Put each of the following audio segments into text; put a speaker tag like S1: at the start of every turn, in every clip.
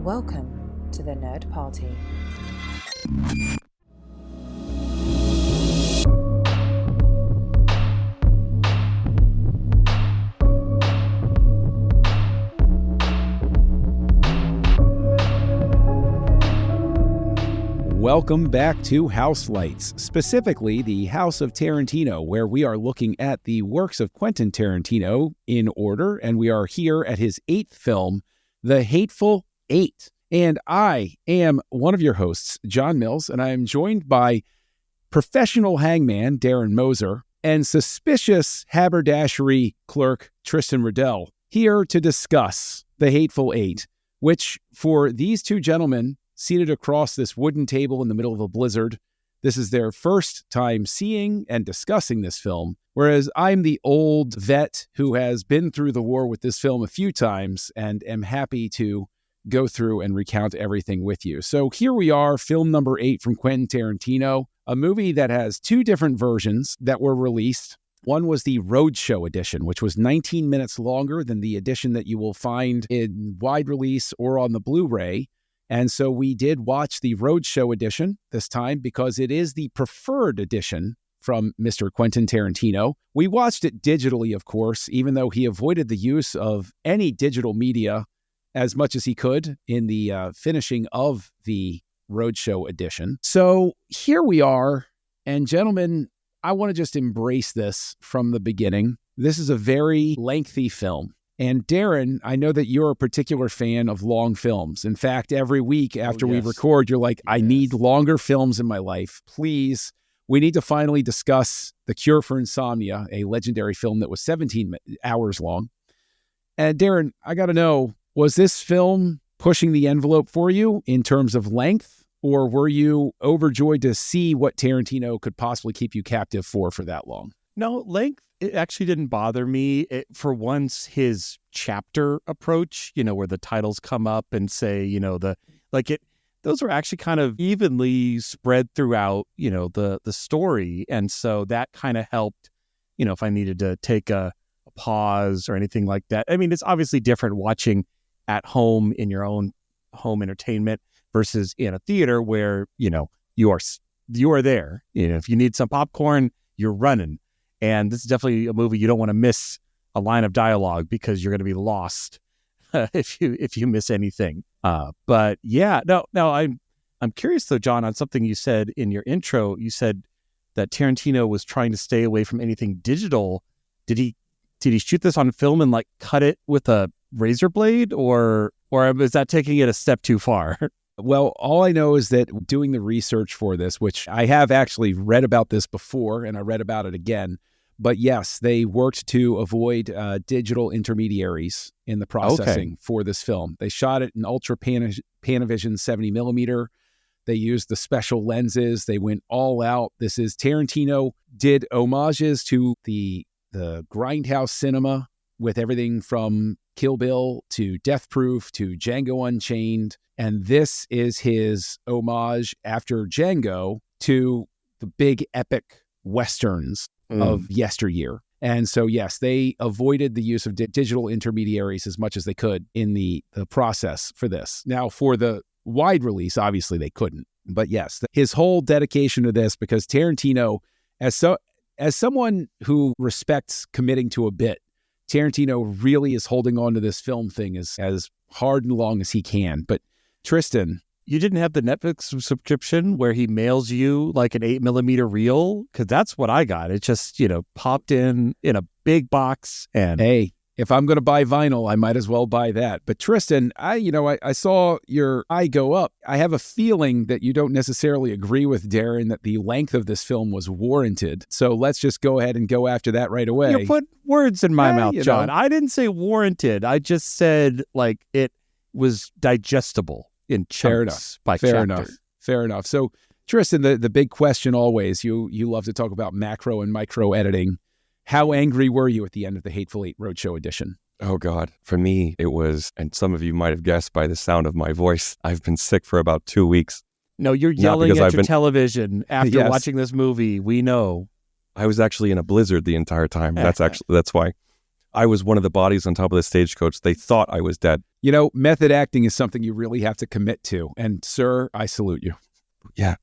S1: Welcome to the Nerd Party.
S2: Welcome back to Houselights, specifically the House of Tarantino, where we are looking at the works of Quentin Tarantino in order, and we are here at his 8th film, The Hateful Eight. And I am one of your hosts, John Mills, and I am joined by professional hangman Darren Moser and suspicious haberdashery clerk Tristan Riddell, here to discuss The Hateful Eight, which for these two gentlemen seated across this wooden table in the middle of a blizzard, this is their first time seeing and discussing this film, whereas I'm the old vet who has been through the war with this film a few times and am happy to go through and recount everything with you. So here we are, film number 8 from Quentin Tarantino, a movie that has two different versions that were released. One was the Roadshow edition, which was 19 minutes longer than the edition that you will find in wide release or on the Blu-ray. And so we did watch the Roadshow edition this time because it is the preferred edition from Mr. Quentin Tarantino. We watched it digitally, of course, even though he avoided the use of any digital media as much as he could in the finishing of the Roadshow edition. So here we are. And gentlemen, I want to just embrace this from the beginning. This is a very lengthy film. And Darren, I know that you're a particular fan of long films. In fact, every week after we record, you're like, I need longer films in my life. Please, we need to finally discuss The Cure for Insomnia, a legendary film that was 17 hours long. And Darren, I got to know, was this film pushing the envelope for you in terms of length, or were you overjoyed to see what Tarantino could possibly keep you captive for that long?
S3: No, length, it actually didn't bother me. For once, his chapter approach, where the titles come up and say, those were actually kind of evenly spread throughout, the story. And so that kind of helped, if I needed to take a pause or anything like that. I mean, it's obviously different watching at home in your own home entertainment versus in a theater where, you are there. If you need some popcorn, you're running. And this is definitely a movie you don't want to miss a line of dialogue because you're going to be lost if you miss anything. But yeah, no, I'm curious though, John, on something you said in your intro. You said that Tarantino was trying to stay away from anything digital. Did he shoot this on film and cut it with a razor blade, or is that taking it a step too far?
S2: Well, all I know is that doing the research for this, which I have actually read about this before, and I read about it again, but yes, they worked to avoid digital intermediaries in the processing for this film. They shot it in Ultra Panavision 70 millimeter. They used the special lenses. They went all out. This is Tarantino did homages to the grindhouse cinema with everything from Kill Bill to Death Proof to Django Unchained. And this is his homage after Django to the big epic Westerns of yesteryear. And so, yes, they avoided the use of digital intermediaries as much as they could in the process for this. Now, for the wide release, obviously they couldn't. But yes, his whole dedication to this, because Tarantino, as someone who respects committing to a bit, Tarantino really is holding on to this film thing as hard and long as he can. But Tristan,
S3: you didn't have the Netflix subscription where he mails you an 8mm reel? Because that's what I got. It just, popped in a big box. And
S2: hey, if I'm going to buy vinyl, I might as well buy that. But Tristan, I saw your eye go up. I have a feeling that you don't necessarily agree with Darren that the length of this film was warranted. So let's just go ahead and go after that right away.
S3: You put words in my mouth, John. I didn't say warranted. I just said it was digestible in chunks by chapter.
S2: Fair enough. So Tristan, the big question always, you love to talk about macro and micro editing. How angry were you at the end of the Hateful Eight Roadshow edition?
S4: Oh, God. For me, it was, and some of you might have guessed by the sound of my voice, I've been sick for about 2 weeks.
S3: No, you're yelling at your television after watching this movie. We know.
S4: I was actually in a blizzard the entire time. That's why. I was one of the bodies on top of the stagecoach. They thought I was dead.
S2: You know, method acting is something you really have to commit to. And sir, I salute you.
S4: Yeah.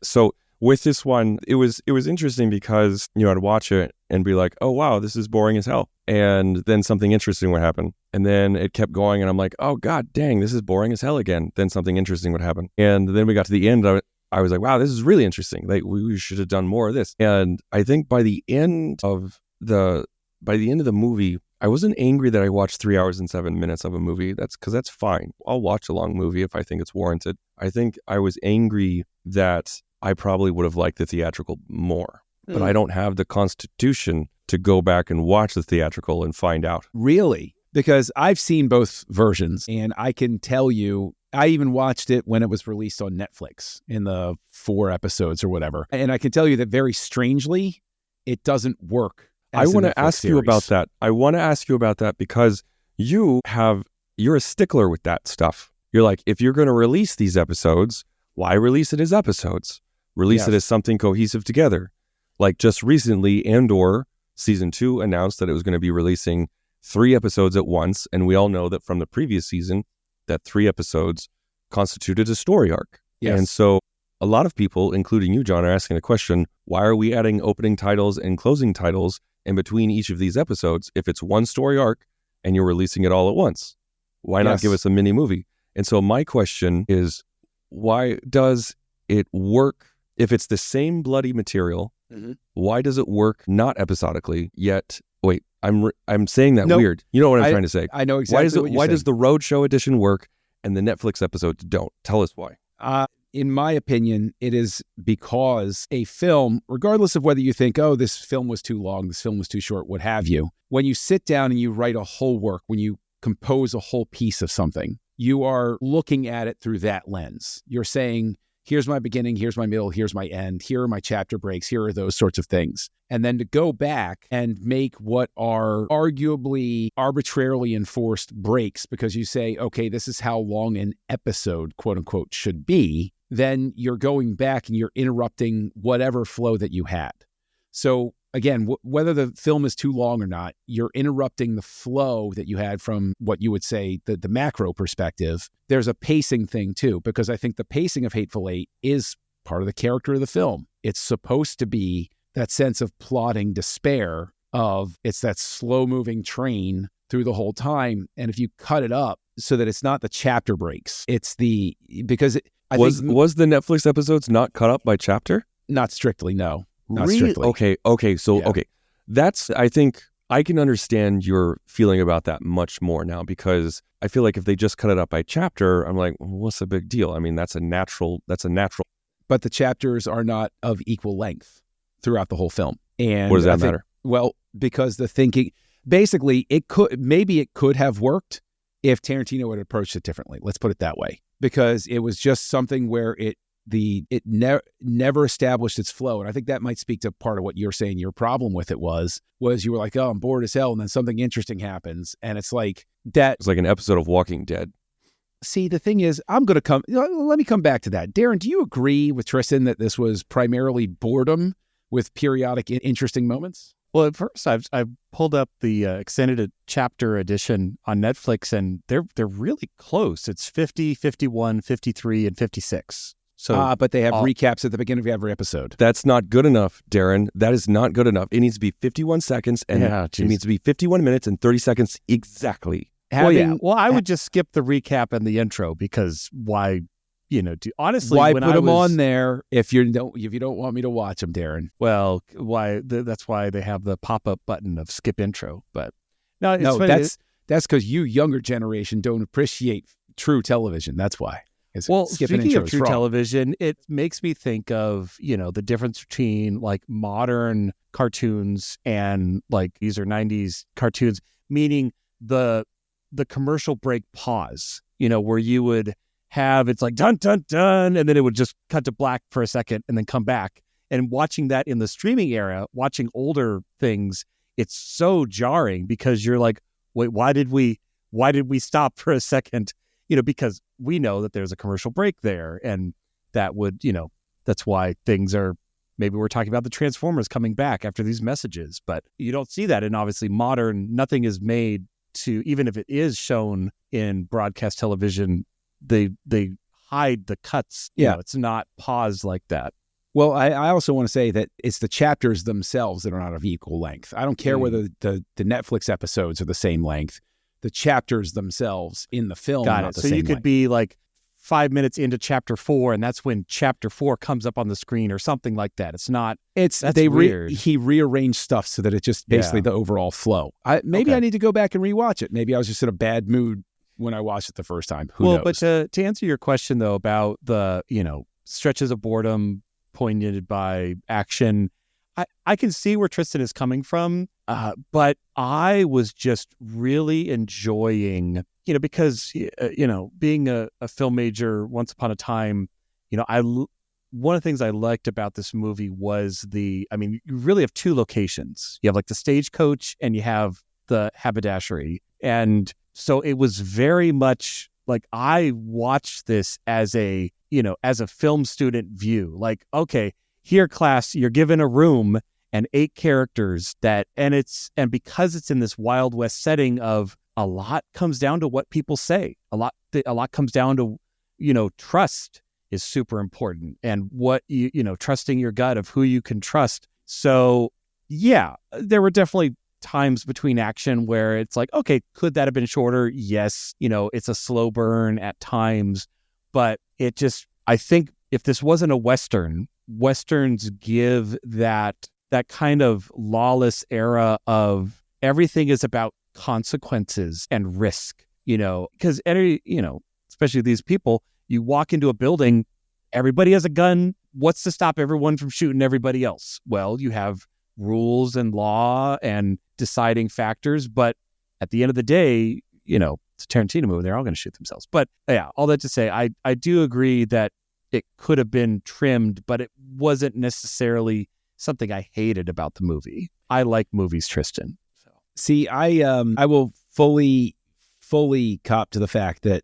S4: So with this one, it was interesting because, I'd watch it and be like, oh, wow, this is boring as hell. And then something interesting would happen. And then it kept going. And I'm like, oh, God dang, this is boring as hell again. Then something interesting would happen. And then we got to the end. I was like, wow, this is really interesting. Like, we should have done more of this. And I think by the end of the movie, I wasn't angry that I watched 3 hours and 7 minutes of a movie. That's because that's fine. I'll watch a long movie if I think it's warranted. I think I was angry that I probably would have liked the theatrical more, but I don't have the constitution to go back and watch the theatrical and find out.
S2: Really? Because I've seen both versions, and I can tell you, I even watched it when it was released on Netflix in the 4 episodes or whatever. And I can tell you that very strangely, it doesn't work.
S4: I want to ask you about that. I want to ask you about that because you're a stickler with that stuff. You're like, if you're going to release these episodes, why release it as episodes? Release it as something cohesive together. Like just recently, Andor season 2 announced that it was going to be releasing 3 episodes at once. And we all know that from the previous season, that 3 episodes constituted a story arc.
S2: Yes.
S4: And so a lot of people, including you, John, are asking the question, why are we adding opening titles and closing titles in between each of these episodes if it's one story arc and you're releasing it all at once? Why not give us a mini movie? And so my question is, why does it work if it's the same bloody material? Mm-hmm. Why does it work not episodically yet? Wait, I'm saying that weird. You know what I'm trying to say.
S2: I know exactly
S4: why does the Roadshow edition work and the Netflix episodes don't? Tell us why.
S2: In my opinion, it is because a film, regardless of whether you think, oh, this film was too long, this film was too short, what have you, when you sit down and you write a whole work, when you compose a whole piece of something, you are looking at it through that lens. You're saying, here's my beginning, here's my middle, here's my end, here are my chapter breaks, here are those sorts of things. And then to go back and make what are arguably arbitrarily enforced breaks because you say, okay, this is how long an episode, quote unquote, should be, then you're going back and you're interrupting whatever flow that you had. So again, whether the film is too long or not, you're interrupting the flow that you had from what you would say the macro perspective. There's a pacing thing too, because I think the pacing of Hateful Eight is part of the character of the film. It's supposed to be that sense of plodding despair of it's that slow moving train through the whole time. And if you cut it up so that it's not the chapter breaks, it's was the Netflix episodes not cut up by chapter? Not strictly, no. Not strictly.
S4: Okay. So, okay. That's, I think I can understand your feeling about that much more now because I feel like if they just cut it up by chapter, I'm like, well, what's the big deal? I mean, that's a natural. But the chapters are not of equal length throughout the whole film. And what does that matter? Well, because the thinking, basically, it could have worked if Tarantino had approached it differently. Let's put it that way. Because it was just something where it never established its flow. And I think that might speak to part of what you're saying. Your problem with it was you were like, oh, I'm bored as hell. And then something interesting happens. And it's like that. It's like an episode of Walking Dead. See, the thing is, let me come back to that. Darren, do you agree with Tristan that this was primarily boredom with periodic interesting moments?
S3: Well, at first, I've pulled up the extended chapter edition on Netflix, and they're really close. It's 50, 51, 53, and 56. So,
S2: but they have recaps at the beginning of every episode.
S4: That's not good enough, Darren. That is not good enough. It needs to be 51 seconds, and it needs to be 51 minutes and 30 seconds exactly.
S3: Well, I would just skip the recap and the intro because why? Honestly,
S2: why put them on there if you don't want me to watch them, Darren?
S3: Well, why? That's why they have the pop-up button of skip intro. But no,
S2: that's because you younger generation don't appreciate true television. That's why.
S3: Speaking of true television, it makes me think of the difference between like modern cartoons and like these are 90s cartoons, meaning the commercial break pause. Where you would have it's like dun dun dun and then it would just cut to black for a second and then come back. And watching that in the streaming era, watching older things, it's so jarring because you're like, wait, why did we stop for a second? Because we know that there's a commercial break there and that would, that's why things are, maybe we're talking about the Transformers coming back after these messages, but you don't see that in obviously modern. Nothing is made to, even if it is shown in broadcast television, they hide the cuts.
S2: Yeah.
S3: It's not paused like that.
S2: Well, I also want to say that it's the chapters themselves that are not of equal length. I don't care whether the Netflix episodes are the same length. The chapters themselves in the film are not the
S3: so
S2: same
S3: you could
S2: length.
S3: be like 5 minutes into chapter 4, and that's when chapter 4 comes up on the screen or something like that. It's not.
S2: That's
S3: weird.
S2: He rearranged stuff so that it just basically the overall flow. Maybe I need to go back and rewatch it. Maybe I was just in a bad mood when I watched it the first time. Who knows?
S3: But to answer your question though about the stretches of boredom poignant by action, I can see where Tristan is coming from, but I was just really enjoying, because being a film major once upon a time, one of the things I liked about this movie was you really have two locations. You have like the stagecoach and you have the haberdashery, and so it was very much like I watched this as a film student view. Like, okay, here, class, you're given a room and 8 characters and because it's in this Wild West setting of a lot comes down to what people say. A lot comes down to, trust is super important, and what trusting your gut of who you can trust. So yeah, there were definitely times between action where it's like, okay, could that have been shorter? Yes. It's a slow burn at times, but I think if this wasn't a Western, Westerns give that kind of lawless era of everything is about consequences and risk, because especially these people, you walk into a building, everybody has a gun. What's to stop everyone from shooting everybody else? Well, you have rules and law and deciding factors, but at the end of the day, it's a Tarantino movie, they're all going to shoot themselves. But yeah, all that to say, I do agree that it could have been trimmed, but it wasn't necessarily something I hated about the movie. I like movies, Tristan. So.
S2: See, I will fully cop to the fact that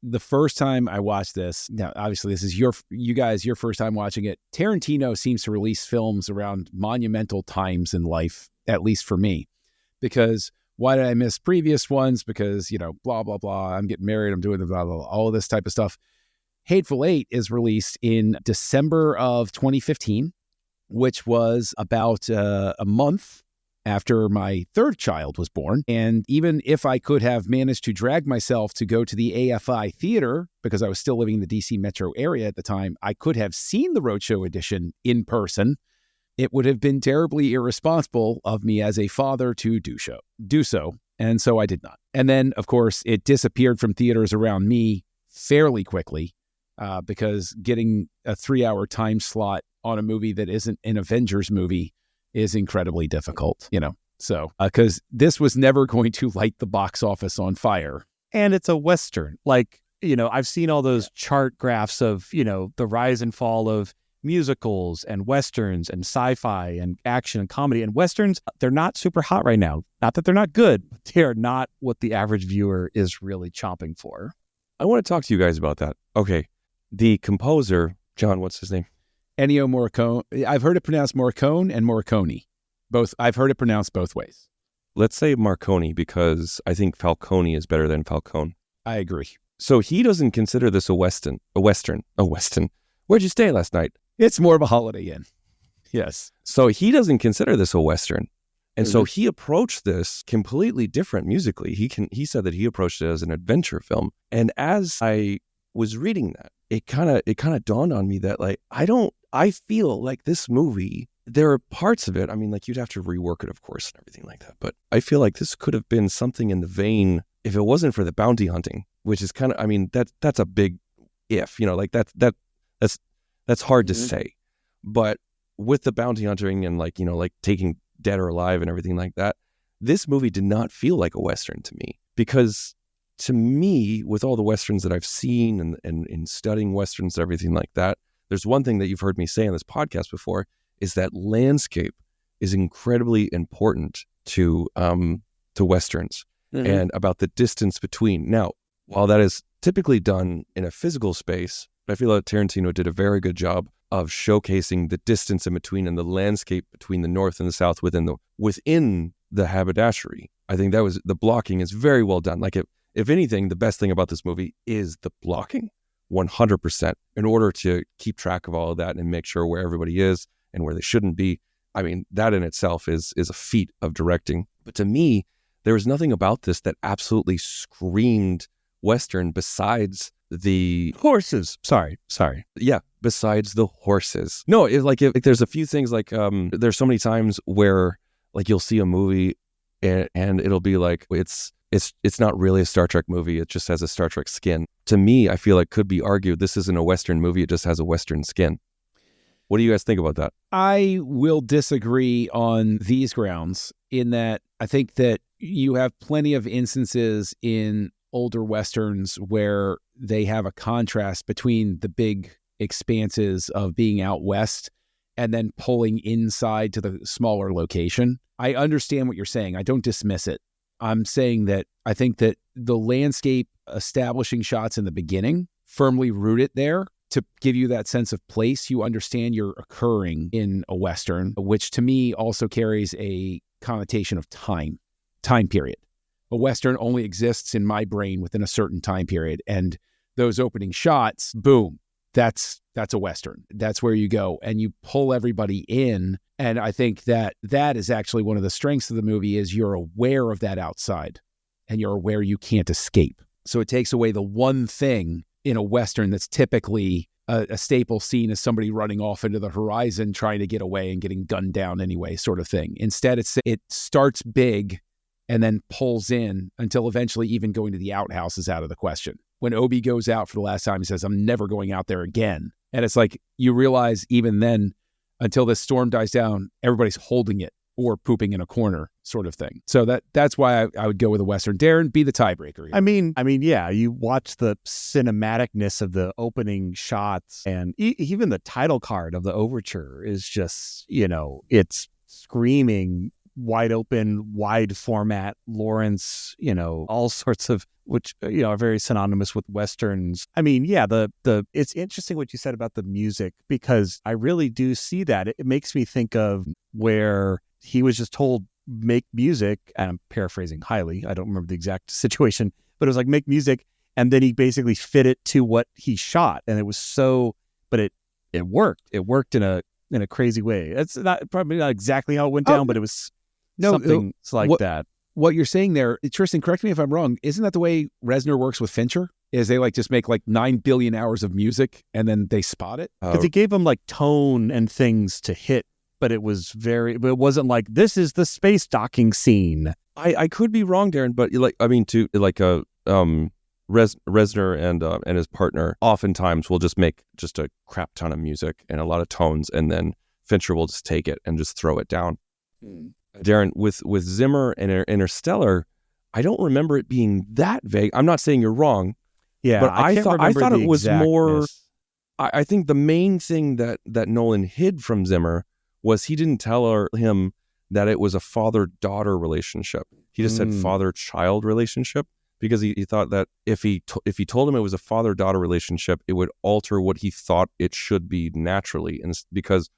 S2: the first time I watched this, now obviously this is your first time watching it. Tarantino seems to release films around monumental times in life, at least for me, because why did I miss previous ones? Because, blah, blah, blah. I'm getting married. I'm doing the blah, blah, blah, all of this type of stuff. Hateful Eight is released in December of 2015, which was about a month after my third child was born. And even if I could have managed to drag myself to go to the AFI theater, because I was still living in the DC metro area at the time, I could have seen the Roadshow edition in person. It would have been terribly irresponsible of me as a father to do so. And so I did not. And then, of course, it disappeared from theaters around me fairly quickly because getting a 3-hour time slot on a movie that isn't an Avengers movie is incredibly difficult, So, because this was never going to light the box office on fire.
S3: And it's a Western. Like, I've seen all those chart graphs of, the rise and fall of musicals and Westerns and sci-fi and action and comedy. And Westerns, they're not super hot right now. Not that they're not good, but they are not what the average viewer is really chomping for.
S4: I want to talk to you guys about that. Okay. The composer, John, what's his name?
S2: Ennio Morricone. I've heard it pronounced Morricone and Morricone. Both. I've heard it pronounced both ways.
S4: Let's say Marconi, because I think Falcone is better than Falcone.
S2: I agree.
S4: So he doesn't consider this a Western. Where'd you stay last night?
S2: It's more of a Holiday Inn. Yes.
S4: So he doesn't consider this a Western. And so he approached this completely different musically. He said that he approached it as an adventure film. And as I was reading that, it kind of dawned on me that I feel like this movie, there are parts of it, you'd have to rework it, of course, and everything like that. But I feel like this could have been something in the vein, if it wasn't for the bounty hunting, which is kind of, that's a big if, that's hard to say. But with the bounty hunting and taking dead or alive and everything like that, this movie did not feel like a Western to me, because to me, with all the Westerns that I've seen and in studying Westerns and everything like that, there's one thing that you've heard me say on this podcast before, is that landscape is incredibly important to Westerns and about the distance between. Now, while that is typically done in a physical space, I feel like Tarantino did a very good job of showcasing the distance in between and the landscape between the North and the South within the haberdashery. I think that was, the blocking is very well done. Like if anything, the best thing about this movie is the blocking, 100%, in order to keep track of all of that and make sure where everybody is and where they shouldn't be. I mean, that in itself is a feat of directing. But to me, there was nothing about this that absolutely screamed Western besides the
S3: horses. Sorry.
S4: Yeah, besides the horses. No, if there's a few things like there's so many times where like you'll see a movie and it'll be like it's not really a Star Trek movie. It just has a Star Trek skin. To me, I feel like could be argued this isn't a Western movie. It just has a Western skin. What do you guys think about that?
S2: I will disagree on these grounds in that I think that you have plenty of instances in older Westerns where they have a contrast between the big expanses of being out west and then pulling inside to the smaller location. I understand what you're saying. I don't dismiss it. I'm saying that I think that the landscape establishing shots in the beginning firmly root it there to give you that sense of place. You understand you're occurring in a Western, which to me also carries a connotation of time period. A Western only exists in my brain within a certain time period. And those opening shots, boom, that's a Western. That's where you go and you pull everybody in. And I think that is actually one of the strengths of the movie is you're aware of that outside and you're aware you can't escape. So it takes away the one thing in a Western that's typically a staple scene is somebody running off into the horizon trying to get away and getting gunned down anyway, sort of thing. Instead, it starts big and then pulls in until eventually even going to the outhouse is out of the question. When Obi goes out for the last time, he says, I'm never going out there again. And it's like, you realize even then, until this storm dies down, everybody's holding it or pooping in a corner sort of thing. So that's why I would go with a Western. Darren, be the tiebreaker here.
S3: I mean, yeah, you watch the cinematicness of the opening shots and even the title card of the overture is just, it's screaming wide open, wide format, Lawrence, all sorts of, which, are very synonymous with Westerns. I mean, yeah, it's interesting what you said about the music, because I really do see that. It makes me think of where he was just told, make music, and I'm paraphrasing highly. I don't remember the exact situation, but it was like, make music. And then he basically fit it to what he shot. And it was but it worked. It worked in a crazy way. It's probably not exactly how it went down, but it was something like that.
S2: What you're saying there, Tristan, correct me if I'm wrong. Isn't that the way Reznor works with Fincher? Is they just make 9 billion hours of music and then they spot it?
S3: Because he gave them tone and things to hit, but it wasn't like, this is the space docking scene.
S4: I could be wrong, Darren, but Reznor and his partner oftentimes will just make just a crap ton of music and a lot of tones, and then Fincher will just take it and just throw it down. Darren, with Zimmer and Interstellar, I don't remember it being that vague. I'm not saying you're wrong.
S3: Yeah,
S4: but I thought it was more. I think the main thing that Nolan hid from Zimmer was he didn't tell him that it was a father-daughter relationship. He just said father-child relationship, because he thought that if he told him it was a father-daughter relationship, it would alter what he thought it should be naturally. And because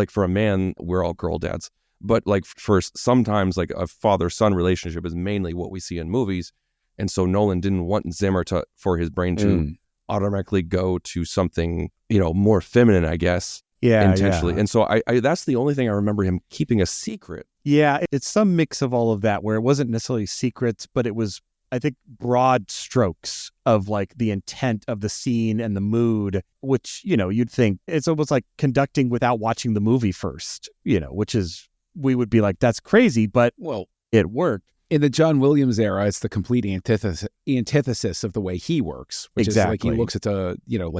S4: for a man, we're all girl dads. But for sometimes a father-son relationship is mainly what we see in movies. And so Nolan didn't want Zimmer for his brain to automatically go to something, more feminine, I guess.
S3: Yeah,
S4: intentionally.
S3: Yeah.
S4: And so I that's the only thing I remember him keeping a secret.
S3: Yeah, it's some mix of all of that where it wasn't necessarily secrets, but it was, I think, broad strokes of the intent of the scene and the mood, which, you'd think it's almost like conducting without watching the movie first, which is, we would be like, that's crazy, but it worked.
S2: In the John Williams era, it's the complete antithesis of the way he works, which
S3: exactly.
S2: is he looks at a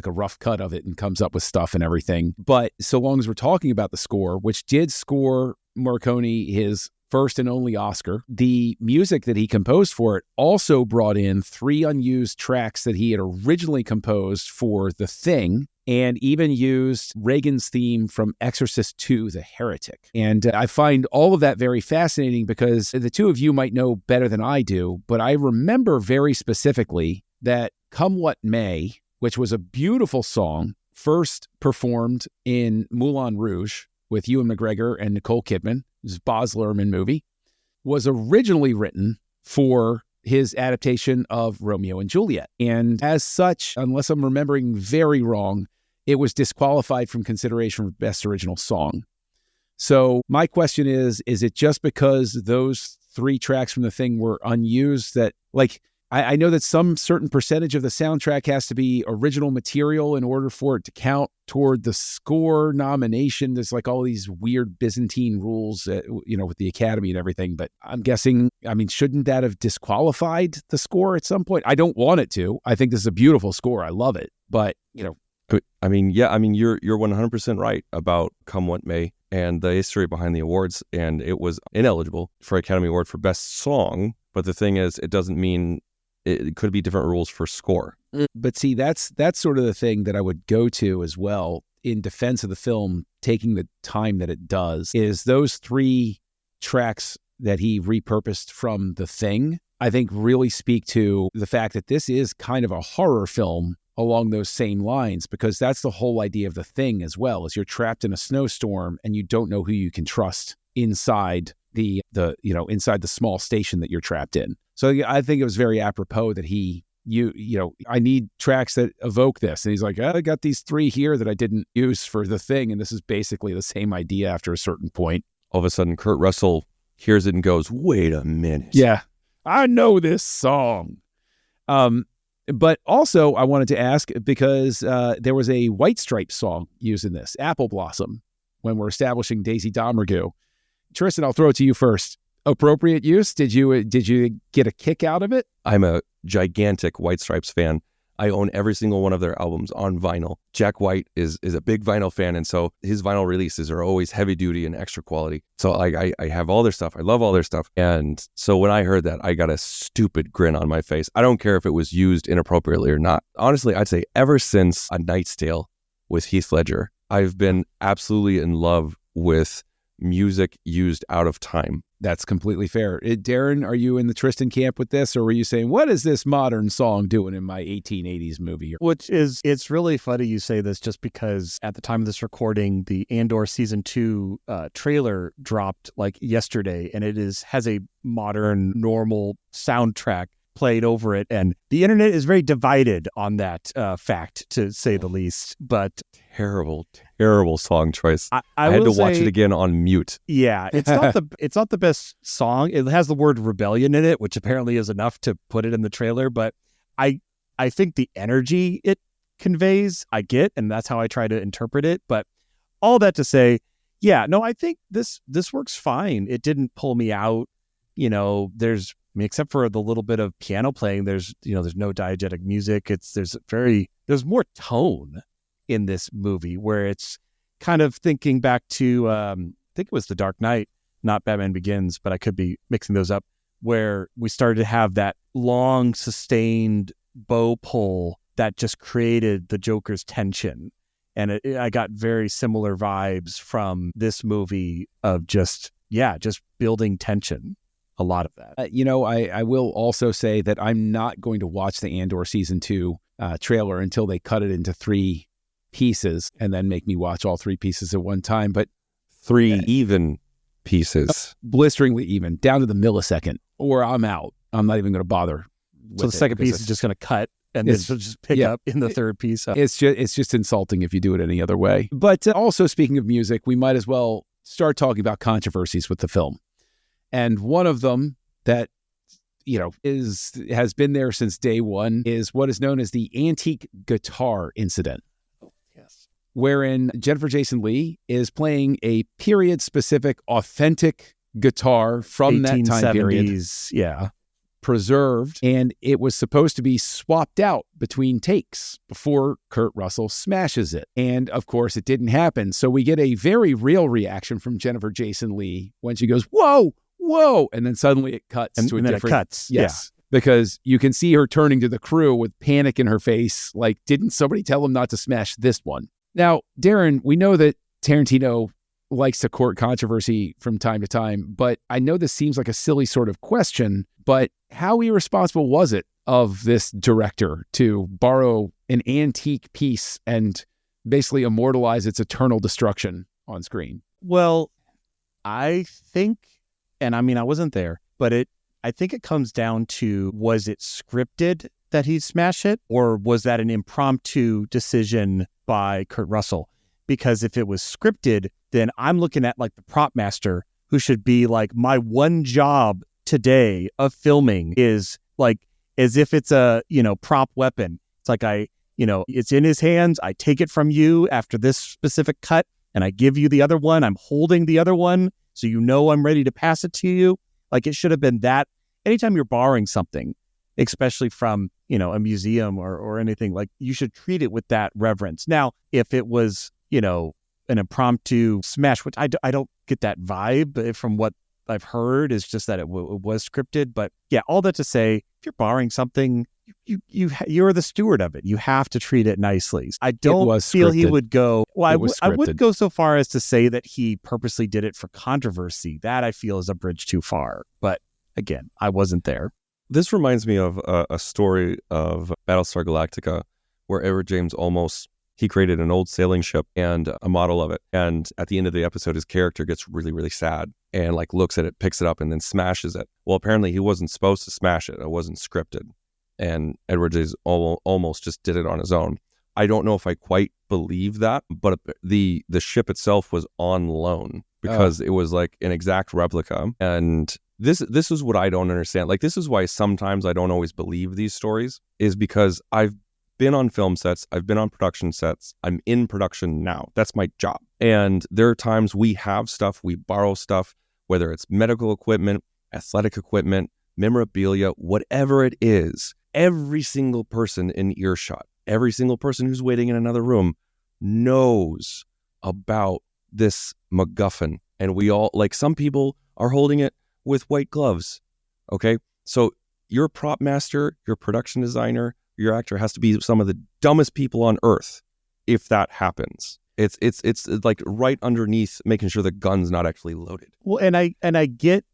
S2: rough cut of it and comes up with stuff and everything. But so long as we're talking about the score, which did score Morricone his first and only Oscar, the music that he composed for it also brought in 3 unused tracks that he had originally composed for The Thing, and even used Reagan's theme from Exorcist II, The Heretic. And I find all of that very fascinating because the two of you might know better than I do, but I remember very specifically that Come What May, which was a beautiful song, first performed in Moulin Rouge with Ewan McGregor and Nicole Kidman. This is a Baz Luhrmann movie. Was originally written for his adaptation of Romeo and Juliet. And as such, unless I'm remembering very wrong, it was disqualified from consideration for Best Original Song. So my question is it just because those 3 tracks from The Thing were unused that, like, I know that some certain percentage of the soundtrack has to be original material in order for it to count toward the score nomination. There's like all these weird Byzantine rules, with the Academy and everything. But I'm guessing, shouldn't that have disqualified the score at some point? I don't want it to. I think this is a beautiful score. I love it. But,
S4: you're 100% right about Come What May and the history behind the awards. And it was ineligible for Academy Award for Best Song. But the thing is, it doesn't mean it could be different rules for score.
S2: But see, that's sort of the thing that I would go to as well in defense of the film, taking the time that it does, is those 3 tracks that he repurposed from The Thing, I think really speak to the fact that this is kind of a horror film along those same lines, because that's the whole idea of The Thing as well, is you're trapped in a snowstorm and you don't know who you can trust inside inside the small station that you're trapped in. So I think it was very apropos that I need tracks that evoke this. And he's like, I got these 3 here that I didn't use for The Thing. And this is basically the same idea after a certain point.
S4: All of a sudden, Kurt Russell hears it and goes, wait a minute.
S2: Yeah, I know this song. But also I wanted to ask, because there was a White Stripes song used in this, Apple Blossom, when we're establishing Daisy Domergue. Tristan, I'll throw it to you first. Appropriate use? Did you get a kick out of it?
S4: I'm a gigantic White Stripes fan. I own every single one of their albums on vinyl. Jack White is a big vinyl fan, and so his vinyl releases are always heavy duty and extra quality. So I have all their stuff. I love all their stuff. And so when I heard that, I got a stupid grin on my face. I don't care if it was used inappropriately or not. Honestly, I'd say ever since A Knight's Tale with Heath Ledger, I've been absolutely in love with music used out of time.
S2: That's completely fair. Darren, are you in the Tristan camp with this, or were you saying, what is this modern song doing in my 1880s movie?
S3: It's really funny you say this, just because at the time of this recording, the Andor Season 2 trailer dropped like yesterday, and it has a modern, normal soundtrack played over it, and the internet is very divided on that fact, to say the least. But terrible song choice. I had to watch it again on mute. Yeah, it's not the best song. It has the word rebellion in it, which apparently is enough to put it in the trailer. But I think the energy it conveys, I get, and that's how I try to interpret it. But all that to say, yeah, no, I think this works fine. It didn't pull me out. Except for the little bit of piano playing, there's no diegetic music. There's more tone in this movie, where it's kind of thinking back to, I think it was The Dark Knight, not Batman Begins, but I could be mixing those up, where we started to have that long sustained bow pull that just created the Joker's tension. And I got very similar vibes from this movie of just building tension. A lot of that.
S2: I will also say that I'm not going to watch the Andor Season 2 trailer until they cut it into 3 pieces and then make me watch all 3 pieces at one time. But
S4: 3 even pieces.
S2: Blisteringly even, down to the millisecond, or I'm out. I'm not even going to bother.
S3: So the second piece is just going to cut and then just pick up in the third piece.
S2: It's just insulting if you do it any other way. But also, speaking of music, we might as well start talking about controversies with the film. And one of them that, has been there since day one is what is known as the antique guitar incident.
S3: Yes.
S2: Wherein Jennifer Jason Leigh is playing a period-specific, authentic guitar from that time period.
S3: Yeah.
S2: Preserved. And it was supposed to be swapped out between takes before Kurt Russell smashes it. And of course, it didn't happen. So we get a very real reaction from Jennifer Jason Leigh when she goes, whoa, and then suddenly it cuts to a
S3: and
S2: different.
S3: Then it cuts.
S2: Yes, because you can see her turning to the crew with panic in her face. Like, didn't somebody tell him not to smash this one? Now, Darren, we know that Tarantino likes to court controversy from time to time, but I know this seems like a silly sort of question, but how irresponsible was it of this director to borrow an antique piece and basically immortalize its eternal destruction on screen?
S3: Well, I think, and I mean, I wasn't there, but I think it comes down to, was it scripted that he smash it, or was that an impromptu decision by Kurt Russell? Because if it was scripted, then I'm looking at like the prop master, who should be like, my one job today of filming is like, as if it's a, prop weapon. It's like it's in his hands. I take it from you after this specific cut and I give you the other one. I'm holding the other one, so I'm ready to pass it to you. Like, it should have been that. Anytime you're borrowing something, especially from, a museum or anything, like, you should treat it with that reverence. Now, if it was, an impromptu smash, which I don't get that vibe from what I've heard, is just that it was scripted. But yeah, all that to say, if you're borrowing something, you're the steward of it. You have to treat it nicely. I don't feel he would go. Well, I would go so far as to say that he purposely did it for controversy. That I feel is a bridge too far. But again, I wasn't there.
S4: This reminds me of a story of Battlestar Galactica, where Edward James he created an old sailing ship and a model of it. And at the end of the episode, his character gets really, really sad and like looks at it, picks it up, and then smashes it. Well, apparently he wasn't supposed to smash it. It wasn't scripted. And Edward James almost just did it on his own. I don't know if I quite believe that, but the ship itself was on loan because it was like an exact replica. And this is what I don't understand. Like, this is why sometimes I don't always believe these stories, is because I've been on film sets, I've been on production sets, I'm in production now. That's my job. And there are times we have stuff, we borrow stuff, whether it's medical equipment, athletic equipment, memorabilia, whatever it is. Every single person in earshot, every single person who's waiting in another room knows about this MacGuffin. And we all, like, some people are holding it with white gloves. Okay. So your prop master, your production designer, your actor has to be some of the dumbest people on earth if that happens. It's like right underneath making sure the gun's not actually loaded.
S3: Well, and I get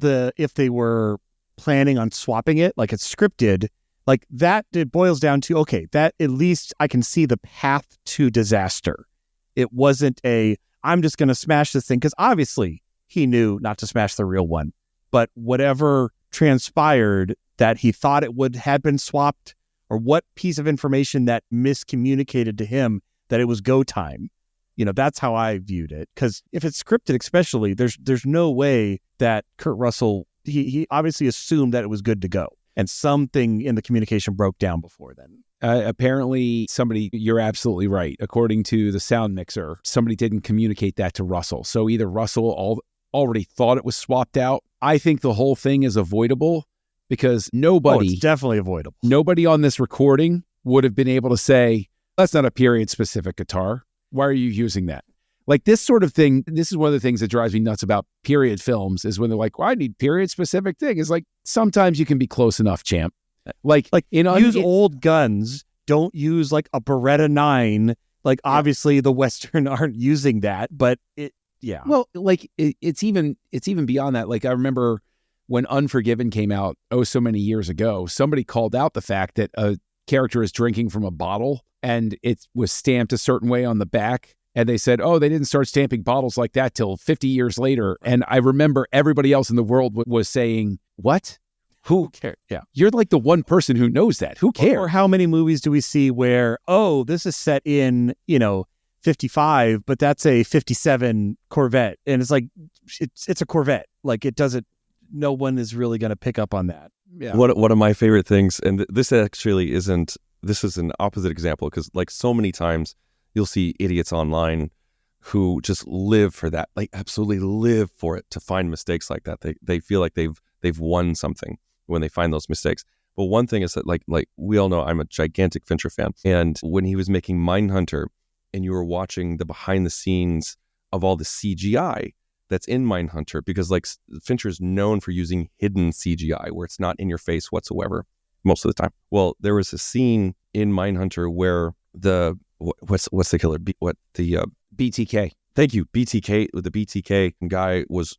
S3: if they were planning on swapping it, like it's scripted, like that, it boils down to, okay, that at least I can see the path to disaster. It wasn't I'm just going to smash this thing, because obviously he knew not to smash the real one. But whatever transpired that he thought it had been swapped, or what piece of information that miscommunicated to him that it was go time, that's how I viewed it. Because if it's scripted, especially, there's no way that Kurt Russell, he obviously assumed that it was good to go. And something in the communication broke down before then.
S2: Apparently, you're absolutely right. According to the sound mixer, somebody didn't communicate that to Russell. So either Russell already thought it was swapped out. I think the whole thing is avoidable because
S3: it's definitely avoidable.
S2: Nobody on this recording would have been able to say, that's not a period-specific guitar. Why are you using that? Like, this sort of thing, this is one of the things that drives me nuts about period films, is when they're like, well, I need period-specific thing. It's like, sometimes you can be close enough, champ.
S3: Use old guns. Don't use like a Beretta 9. Like, obviously the Western aren't using that, but yeah.
S2: Well, like, it's even beyond that. Like, I remember when Unforgiven came out, so many years ago, somebody called out the fact that a character is drinking from a bottle and it was stamped a certain way on the back. And they said, they didn't start stamping bottles like that till 50 years later. And I remember everybody else in the world was saying, what? Who cares?
S3: Yeah.
S2: You're like the one person who knows that. Who cares?
S3: Or how many movies do we see where, this is set in, 55, but that's a 57 Corvette. And it's like, it's a Corvette. Like, it doesn't, no one is really going to pick up on that.
S4: Yeah. One of my favorite things, and this actually isn't, this is an opposite example, because like so many times you'll see idiots online who just live for that, like absolutely live for it, to find mistakes like that. They feel like they've won something when they find those mistakes. But one thing is that like we all know I'm a gigantic Fincher fan. And when he was making Mindhunter and you were watching the behind the scenes of all the CGI that's in Mindhunter, because like Fincher is known for using hidden CGI where it's not in your face whatsoever most of the time. Well, there was a scene in Mindhunter where what's the killer?
S2: BTK.
S4: Thank you. BTK. The BTK guy was,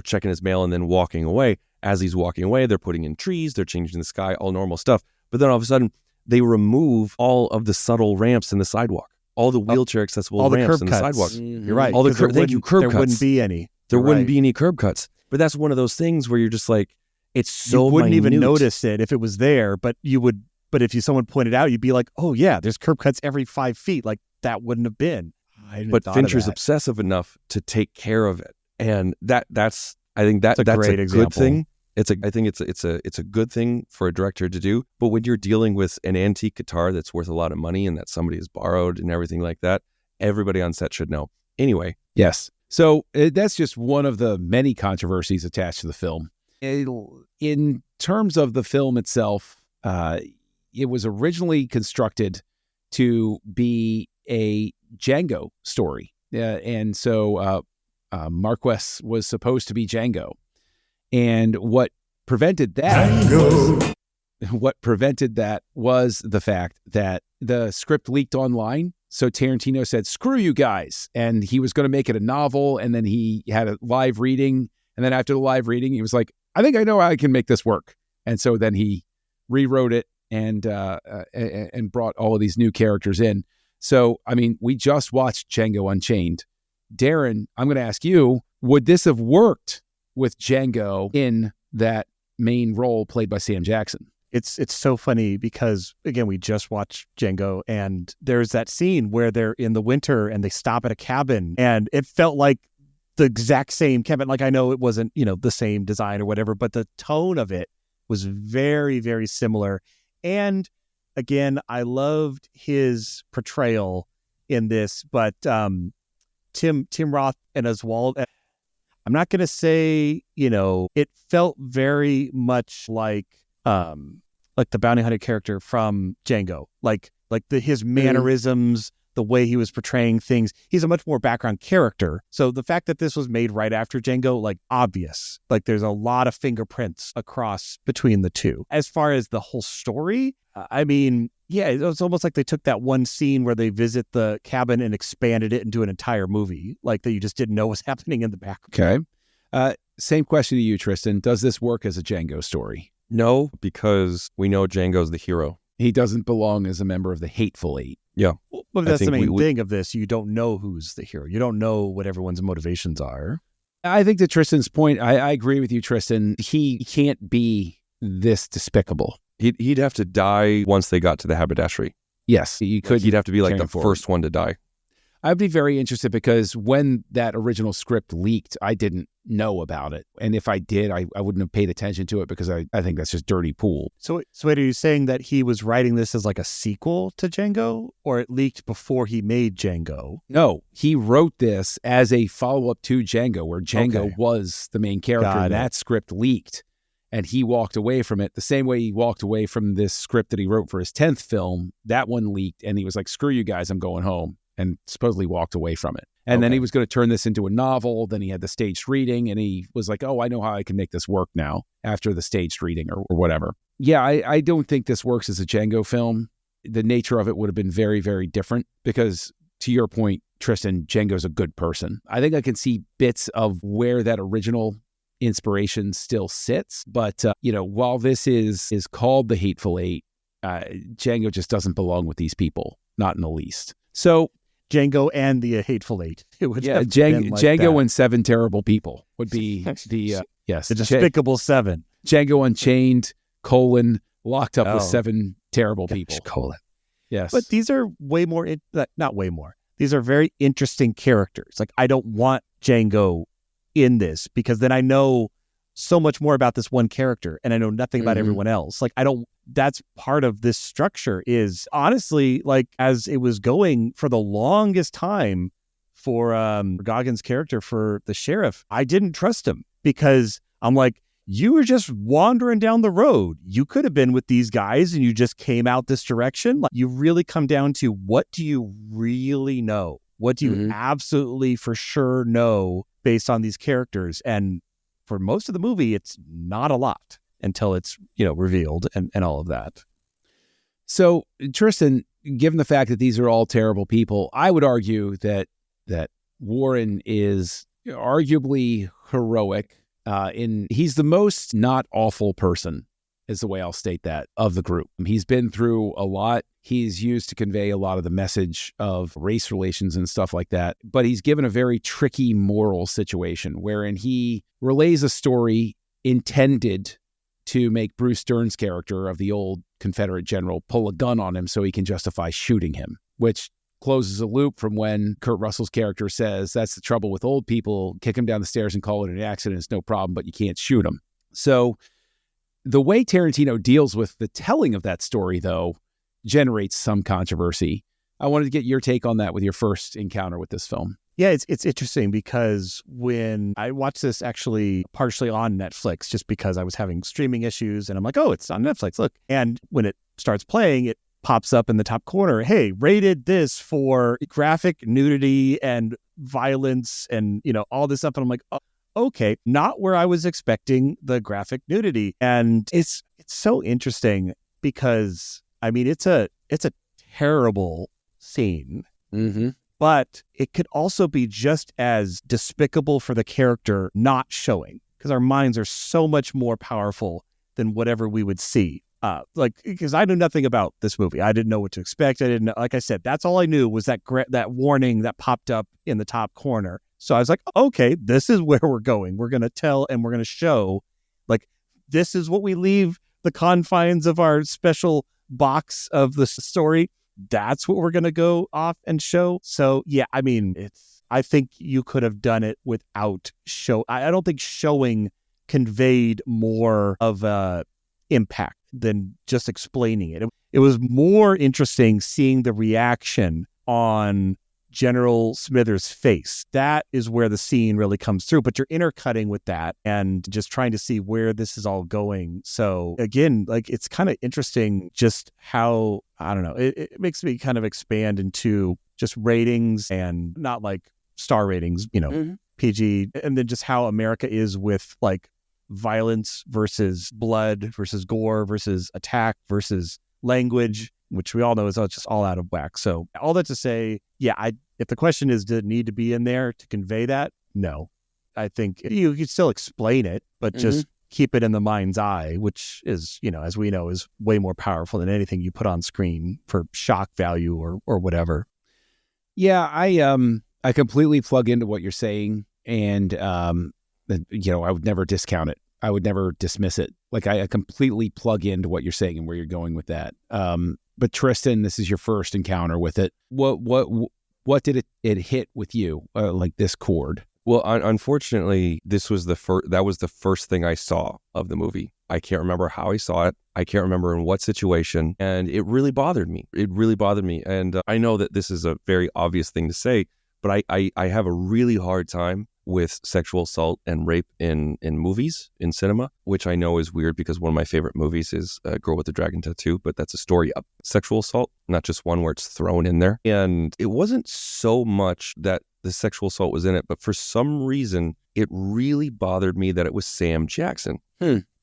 S4: checking his mail and then walking away. As he's walking away, they're putting in trees, they're changing the sky, all normal stuff. But then all of a sudden, they remove all of the subtle ramps in the sidewalk. all the wheelchair accessible
S3: all the
S4: ramps
S3: curb
S4: and
S3: cuts.
S4: the sidewalks.
S3: You're right.
S4: All the
S3: 'cause there
S4: thank you,
S3: wouldn't-
S4: curb
S3: There
S4: cuts.
S3: wouldn't be any.
S4: There
S3: You're
S4: wouldn't
S3: right.
S4: be any curb cuts. But that's one of those things where you're just like, it's so
S3: You wouldn't even
S4: minute.
S3: notice it if it was there, but you would. But if someone pointed out, you'd be like, "Oh yeah, there's curb cuts every 5 feet." Like that wouldn't have been. I hadn't
S4: But
S3: thought of
S4: Fincher's
S3: that.
S4: obsessive enough to take care of it, and that's I think
S3: That's a
S4: that's
S3: great
S4: a
S3: example.
S4: good thing. I think it's a good thing for a director to do. But when you're dealing with an antique guitar that's worth a lot of money and that somebody has borrowed and everything like that, everybody on set should know. Anyway,
S2: Yes. So that's just one of the many controversies attached to the film. In terms of the film itself, it was originally constructed to be a Django story. And so Marquez was supposed to be Django. And what prevented that was the fact that the script leaked online. So Tarantino said, screw you guys. And he was going to make it a novel. And then he had a live reading. And then after the live reading, he was like, I think I know how I can make this work. And so then he rewrote it and brought all of these new characters in. So, I mean, we just watched Django Unchained. Darren, I'm going to ask you, would this have worked with Django in that main role played by Sam Jackson?
S3: It's so funny because, again, we just watched Django, and there's that scene where they're in the winter and they stop at a cabin, and it felt like the exact same cabin. Like, I know it wasn't, the same design or whatever, but the tone of it was very, very similar. And again, I loved his portrayal in this, but Tim Roth and Oswald, I'm not going to say, it felt very much like the bounty hunter character from Django, like his mannerisms, the way he was portraying things. He's a much more background character. So the fact that this was made right after Django, obvious, there's a lot of fingerprints across between the two. As far as the whole story, it was almost like they took that one scene where they visit the cabin and expanded it into an entire movie, that you just didn't know was happening in the background.
S2: Okay. Same question to you, Tristan. Does this work as a Django story?
S4: no, because we know Django's the hero.
S2: He doesn't belong as a member of the Hateful Eight.
S4: Yeah.
S3: But that's the main thing of this. You don't know who's the hero. You don't know what everyone's motivations are.
S2: I think to Tristan's point, I agree with you, Tristan. He can't be this despicable.
S4: He'd have to die once they got to the haberdashery.
S2: Yes, you could.
S4: He'd have to be like the
S2: carrying forward.
S4: first one to die.
S2: I'd be very interested because when that original script leaked, I didn't know about it. And if I did, I wouldn't have paid attention to it because I think that's just dirty pool.
S3: So wait, are you saying that he was writing this as like a sequel to Django, or it leaked before he made Django?
S2: No, he wrote this as a follow-up to Django, where Django was the main character. And that script leaked, and he walked away from it the same way he walked away from this script that he wrote for his 10th film. That one leaked, and he was like, screw you guys, I'm going home. And supposedly walked away from it. And then he was going to turn this into a novel. Then he had the staged reading, and he was like, oh, I know how I can make this work now after the staged reading or whatever. Yeah, I don't think this works as a Django film. The nature of it would have been very, very different because, to your point, Tristan, Django's a good person. I think I can see bits of where that original inspiration still sits. But, while this is called the Hateful Eight, Django just doesn't belong with these people, not in the least. So
S3: Django and the Hateful Eight. It would
S2: Django and Seven Terrible People would be the
S3: Despicable Seven.
S2: Django Unchained, locked up with seven terrible people. Yes.
S3: But these are way more, not way more. These are very interesting characters. Like, I don't want Django in this because then I know so much more about this one character and I know nothing about everyone else. That's part of this structure is honestly, as it was going for the longest time for Goggins' character for the sheriff, I didn't trust him because I'm like, you were just wandering down the road. You could have been with these guys and you just came out this direction. You really come down to, what do you really know? What do you absolutely for sure know based on these characters? And for most of the movie, it's not a lot until it's, revealed and all of that.
S2: So, Tristan, given the fact that these are all terrible people, I would argue that Warren is arguably heroic. He's the most not awful person, is the way I'll state that, of the group. He's been through a lot. He's used to convey a lot of the message of race relations and stuff like that. But he's given a very tricky moral situation wherein he relays a story intended to make Bruce Dern's character of the old Confederate general pull a gun on him so he can justify shooting him, which closes a loop from when Kurt Russell's character says, that's the trouble with old people, kick him down the stairs and call it an accident. It's no problem, but you can't shoot him. So the way Tarantino deals with the telling of that story, though, generates some controversy. I wanted to get your take on that with your first encounter with this film.
S3: Yeah, it's interesting because when I watched this actually partially on Netflix, just because I was having streaming issues and I'm like, oh, it's on Netflix, look. And when it starts playing, it pops up in the top corner, hey, rated this for graphic nudity and violence and, all this stuff. And I'm like, oh, okay, not where I was expecting the graphic nudity. And it's so interesting because, it's a terrible scene.
S2: Mm-hmm.
S3: But it could also be just as despicable for the character not showing, because our minds are so much more powerful than whatever we would see. Because I knew nothing about this movie. I didn't know what to expect. I didn't know, like I said, that's all I knew was that warning that popped up in the top corner. So I was like, okay, this is where we're going. We're going to tell and we're going to show, like, this is what we leave the confines of our special box of the story. That's what we're going to go off and show. So, yeah, I think you could have done it without show. I don't think showing conveyed more of a impact than just explaining it. It was more interesting seeing the reaction on General Smithers' face. That is where the scene really comes through, but you're intercutting with that and just trying to see where this is all going. So again, like, it's kind of interesting just how, I don't know, it makes me kind of expand into just ratings and not like star ratings,
S2: Mm-hmm.
S3: PG, and then just how America is with like violence versus blood versus gore versus attack versus language, which we all know is just all out of whack. So all that to say, yeah, if the question is, did it need to be in there to convey that? No. I think you could still explain it, but just keep it in the mind's eye, which is, as we know, is way more powerful than anything you put on screen for shock value or whatever.
S2: Yeah, I completely plug into what you're saying, and I would never discount it. I would never dismiss it. Like, I completely plug into what you're saying and where you're going with that. But Tristan, this is your first encounter with it. What did it hit with you? Like this chord?
S4: Well, unfortunately, that was the first thing I saw of the movie. I can't remember how I saw it. I can't remember in what situation. And it really bothered me. And I know that this is a very obvious thing to say, but I have a really hard time with sexual assault and rape in movies, in cinema, which I know is weird because one of my favorite movies is Girl with the Dragon Tattoo, but that's a story of sexual assault, not just one where it's thrown in there. And it wasn't so much that the sexual assault was in it, but for some reason, it really bothered me that it was Sam Jackson.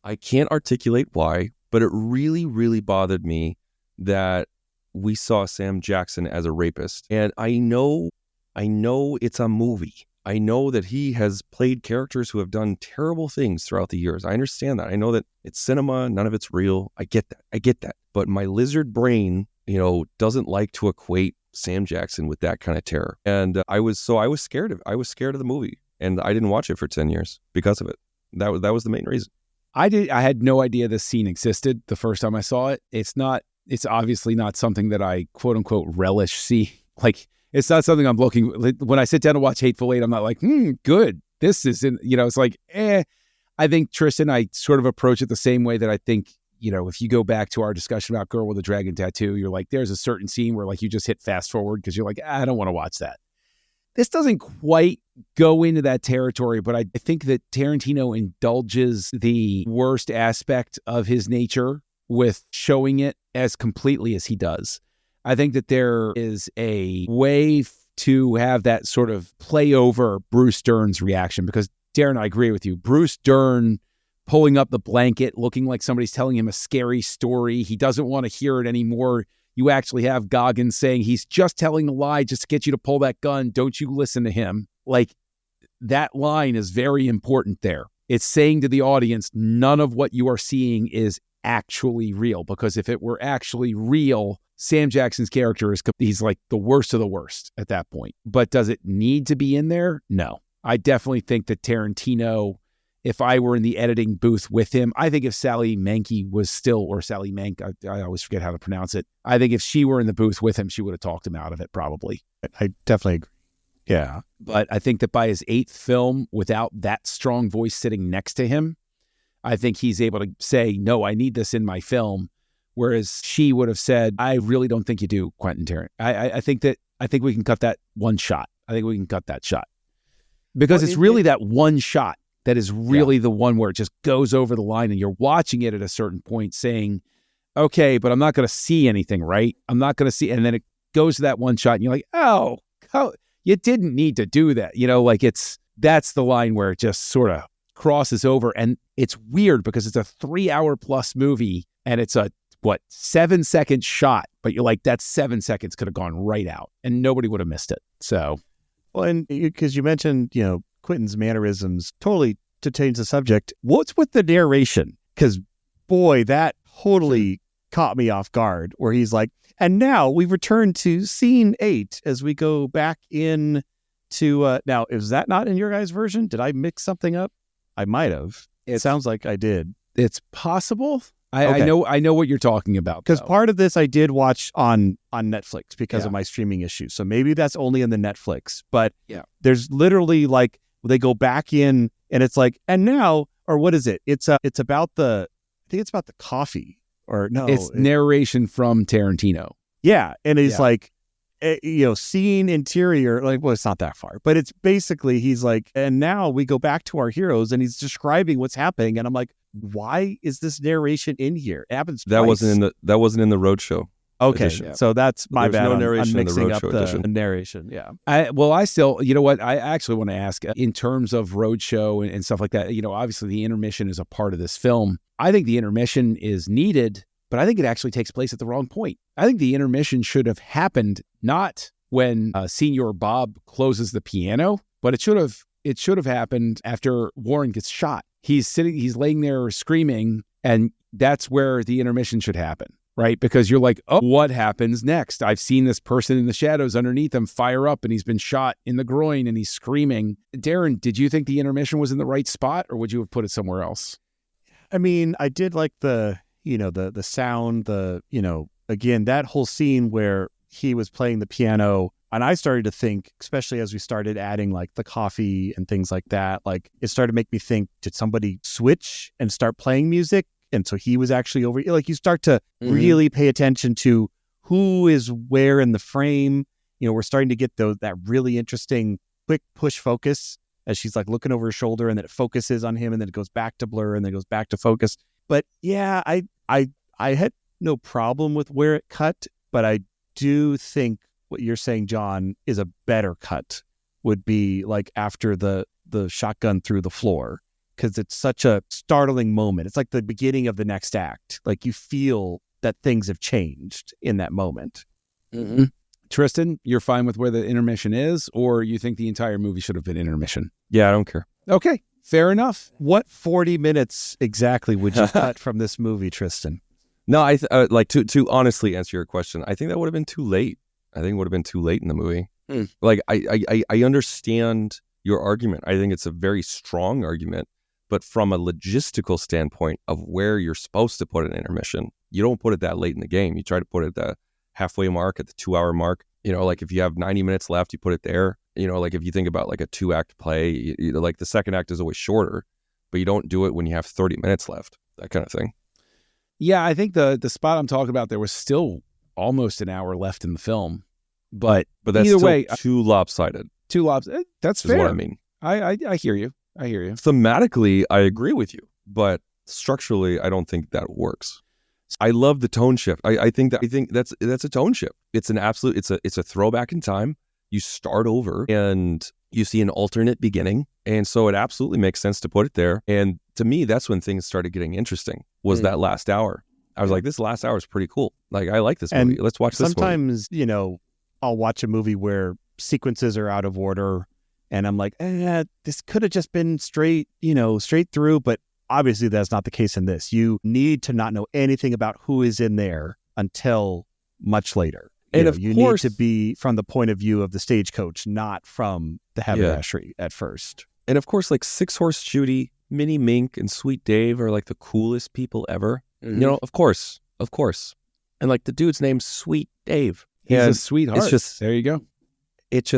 S4: I can't articulate why, but it really, really bothered me that we saw Sam Jackson as a rapist. And I know it's a movie. I know that he has played characters who have done terrible things throughout the years. I understand that. I know that it's cinema, none of it's real. I get that. But my lizard brain, doesn't like to equate Sam Jackson with that kind of terror. And I was scared of the movie, and I didn't watch it for 10 years because of it. That was the main reason.
S2: I had no idea this scene existed the first time I saw it. It's obviously not something that I quote unquote relish see. Like, it's not something I'm looking, when I sit down to watch Hateful Eight, I'm not like, good. This isn't, it's like, I think, Tristan, I sort of approach it the same way that I think, if you go back to our discussion about Girl with a Dragon Tattoo, you're like, there's a certain scene where like you just hit fast forward because you're like, I don't want to watch that. This doesn't quite go into that territory, but I think that Tarantino indulges the worst aspect of his nature with showing it as completely as he does. I think that there is a way to have that sort of play over Bruce Dern's reaction, because Darren, I agree with you. Bruce Dern pulling up the blanket, looking like somebody's telling him a scary story. He doesn't want to hear it anymore. You actually have Goggins saying he's just telling a lie just to get you to pull that gun. Don't you listen to him? Like, that line is very important there. It's saying to the audience, none of what you are seeing is actually real, because if it were actually real, Sam Jackson's character he's like the worst of the worst at that point. But does it need to be in there? No. I definitely think that Tarantino, if I were in the editing booth with him, I think if Sally Menke was still, or Sally Menke, I always forget how to pronounce it. I think if she were in the booth with him, she would have talked him out of it probably.
S3: I definitely agree. Yeah.
S2: But I think that by his 8th film, without that strong voice sitting next to him, I think he's able to say, no, I need this in my film. Whereas she would have said, I really don't think you do, Quentin Tarantino. I think we can cut that one shot. I think we can cut that shot. Because it's really that one shot that is really the one where it just goes over the line and you're watching it at a certain point saying, okay, but I'm not going to see anything, right? I'm not going to see. And then it goes to that one shot and you're like, oh, you didn't need to do that. Like that's the line where it just sort of crosses over. And it's weird because it's a 3-hour plus movie and it's a 7-second shot, but you're like, that 7 seconds could have gone right out and nobody would have missed it. So,
S3: well, and because you mentioned, Quentin's mannerisms, totally to change the subject, what's with the narration? Because boy, that totally caught me off guard, where he's like, and now we return to scene 8 as we go back in to, now, is that not in your guys' version? Did I mix something up? I might have. It sounds like I did.
S2: It's possible.
S3: Okay.
S2: I know what you're talking about.
S3: Because part of this I did watch on Netflix because of my streaming issues. So maybe that's only in the Netflix. But there's literally like, they go back in and it's like, and now, or what is it? It's about I think it's about the coffee, or no.
S2: It's narration from Tarantino.
S3: Yeah. And it's like, scene interior, like, well, it's not that far, but it's basically, he's like, and now we go back to our heroes and he's describing what's happening. And I'm like, why is this narration in here? It happens twice.
S4: That wasn't in the Roadshow.
S3: Okay,
S4: edition.
S3: So that's my bad.
S4: No
S3: I'm
S4: narration
S3: mixing
S4: in the
S3: up
S4: Roadshow
S3: the
S4: edition.
S3: narration. Yeah.
S2: I still, you know what? I actually want to ask, in terms of Roadshow and stuff like that, obviously the intermission is a part of this film. I think the intermission is needed, but I think it actually takes place at the wrong point. I think the intermission should have happened not when Senior Bob closes the piano, but it should have happened after Warren gets shot. He's laying there screaming, and that's where the intermission should happen, right? Because you're like, oh, what happens next? I've seen this person in the shadows underneath him fire up, and he's been shot in the groin, and he's screaming. Darren, did you think the intermission was in the right spot, or would you have put it somewhere else?
S3: I mean, I did like the sound, again, that whole scene where he was playing the piano. And I started to think, especially as we started adding like the coffee and things like that, like it started to make me think, did somebody switch and start playing music? And so he was actually over, like you start to really pay attention to who is where in the frame. We're starting to get that really interesting quick push focus as she's like looking over her shoulder, and then it focuses on him, and then it goes back to blur, and then it goes back to focus. But yeah, I had no problem with where it cut, but I do think what you're saying, John, is a better cut would be like after the shotgun through the floor, because it's such a startling moment. It's like the beginning of the next act. Like you feel that things have changed in that moment.
S2: Mm-hmm. Tristan, you're fine with where the intermission is, or you think the entire movie should have been intermission?
S4: Yeah, I don't care.
S2: Okay, fair enough.
S3: What 40 minutes exactly would you cut from this movie, Tristan?
S4: No, I like to honestly answer your question. I think that would have been too late. I think it would have been too late in the movie. Like I understand your argument. I think it's a very strong argument, but from a logistical standpoint of where you're supposed to put an intermission, you don't put it that late in the game. You try to put it at the halfway mark, at the 2-hour mark. Like if you have 90 minutes left, you put it there. Like if you think about like a 2-act play, like the second act is always shorter, but you don't do it when you have 30 minutes left. That kind of thing.
S2: Yeah, I think the spot I'm talking about, there was still almost an hour left in the film, but
S4: that's
S2: either
S4: still
S2: way,
S4: too lopsided.
S2: That's
S4: is
S2: fair.
S4: what I mean.
S2: I hear you.
S4: Thematically, I agree with you, but structurally, I don't think that works. I love the tone shift. I think that's a tone shift. It's an absolute. It's a throwback in time. You start over and you see an alternate beginning, and so it absolutely makes sense to put it there. And to me, that's when things started getting interesting. Was that last hour? I was like, this last hour is pretty cool. Like, I like this movie. Let's watch this movie.
S3: Sometimes, I'll watch a movie where sequences are out of order, and I'm like, this could have just been straight through. But Obviously, that's not the case in this. You need to not know anything about who is in there until much later. You need to be from the point of view of the stagecoach, not from the haberdashery at first.
S4: And of course, like Six Horse Judy, Minnie Mink, and Sweet Dave are like the coolest people ever. Of course. And like the dude's name's Sweet Dave.
S2: He's a sweetheart.
S4: It's just,
S2: there you go.
S4: It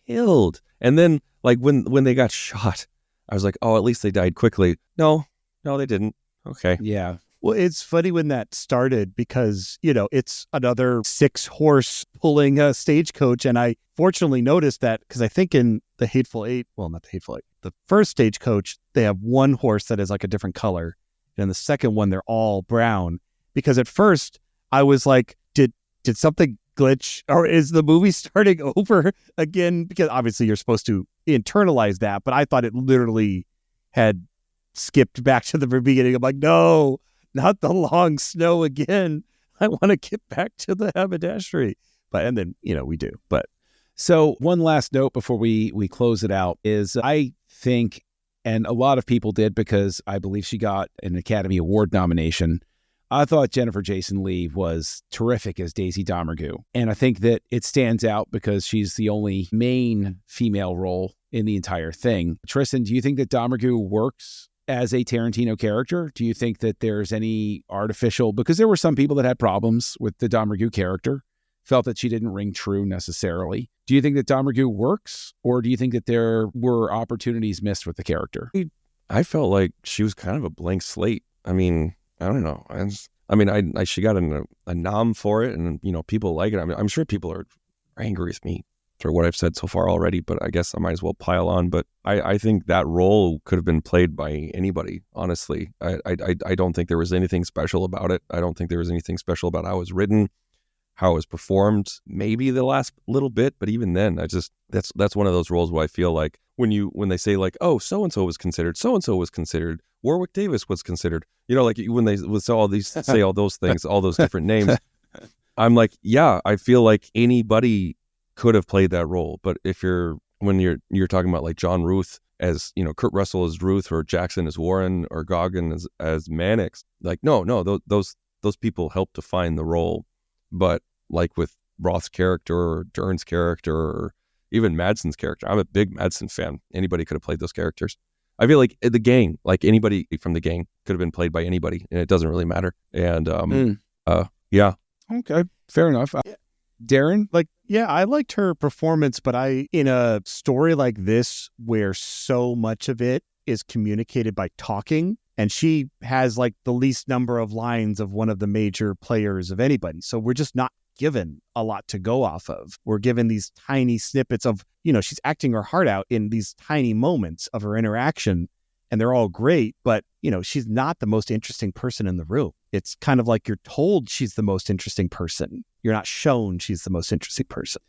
S4: killed. And then like when they got shot, I was like, oh, at least they died quickly. No, they didn't. Okay.
S2: Yeah.
S3: Well, it's funny when that started because, it's another 6-horse pulling a stagecoach. And I fortunately noticed that because I think in the Hateful Eight, well, not the Hateful Eight, the first stagecoach, they have one horse that is like a different color. And in the second one, they're all brown. Because at first I was like, did something glitch, or is the movie starting over again? Because obviously you're supposed to internalize that, but I thought it literally had skipped back to the beginning. I'm like, no, not the long snow again. I want to get back to the haberdashery. And then, we do. But
S2: so one last note before we close it out is I think, and a lot of people did because I believe she got an Academy Award nomination, I thought Jennifer Jason Leigh was terrific as Daisy Domergue. And I think that it stands out because she's the only main female role in the entire thing. Tristan, do you think that Domergue works as a Tarantino character? Do you think that there's any artificial, because there were some people that had problems with the Domergue character, felt that she didn't ring true necessarily. Do you think that Domergue works, or do you think that there were opportunities missed with the character?
S4: I felt like she was kind of a blank slate. I mean, I don't know. She got a nom for it, and people like it. I mean, I'm sure people are angry with me for what I've said so far already, but I guess I might as well pile on. But I think that role could have been played by anybody, honestly. I don't think there was anything special about it. I don't think there was anything special about how it was written, how it was performed, maybe the last little bit, but even then, that's one of those roles where I feel like when they say like, oh, so-and-so was considered, Warwick Davis was considered, like when they would say all those things, all those different names, I'm like, yeah, I feel like anybody could have played that role. But when you're talking about like John Ruth as, Kurt Russell as Ruth, or Jackson as Warren, or Goggin as Mannix, like, no, those people helped define the role. But like with Roth's character, or Dern's character, or even Madsen's character, I'm a big Madsen fan. Anybody could have played those characters. I feel like the gang, like anybody from the gang could have been played by anybody, and it doesn't really matter. And yeah.
S2: Okay, fair enough. Darren?
S3: I liked her performance, but in a story like this where so much of it is communicated by talking, and she has like the least number of lines of one of the major players of anybody. So we're just not given a lot to go off of. We're given these tiny snippets of, she's acting her heart out in these tiny moments of her interaction, and they're all great, but, she's not the most interesting person in the room. It's kind of like you're told she's the most interesting person. You're not shown she's the most interesting person.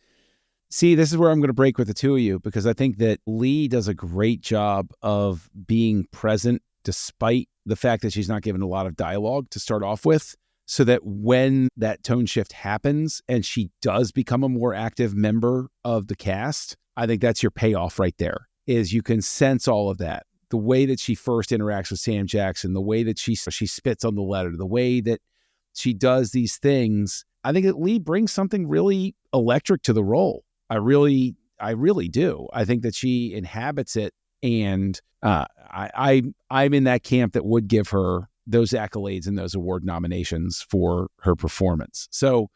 S2: See, this is where I'm going to break with the two of you, because I think that Leigh does a great job of being present despite the fact that she's not given a lot of dialogue to start off with, so that when that tone shift happens and she does become a more active member of the cast, I think that's your payoff right there, is you can sense all of that. The way that she first interacts with Sam Jackson, the way that she spits on the letter, the way that she does these things, I think that Leigh brings something really electric to the role. I really do. I think that she inhabits it, and I'm in that camp that would give her those accolades and those award nominations for her performance. So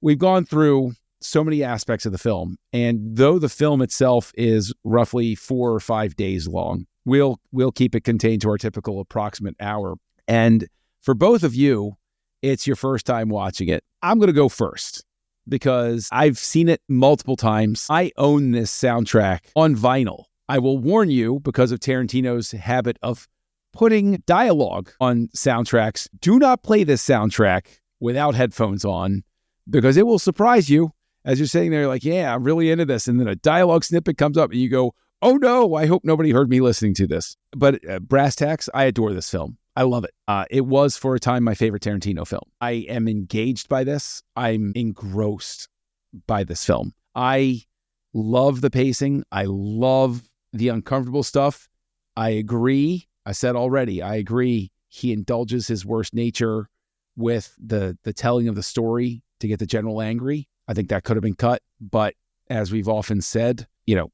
S2: we've gone through so many aspects of the film, and though the film itself is roughly 4 or 5 days long, we'll keep it contained to our typical approximate hour. And for both of you, it's your first time watching it. I'm going to go first because I've seen it multiple times. I own this soundtrack on vinyl. I will warn you, because of Tarantino's habit of putting dialogue on soundtracks, do not play this soundtrack without headphones on, because it will surprise you as you're sitting there like, yeah, I'm really into this. And then a dialogue snippet comes up and you go, oh no, I hope nobody heard me listening to this. But brass tacks, I adore this film. I love it. It was for a time my favorite Tarantino film. I am engaged by this. I'm engrossed by this film. I love the pacing. I love the uncomfortable stuff. I agree I said already, I agree. He indulges his worst nature with the telling of the story to get the general angry. I think that could have been cut. But as we've often said,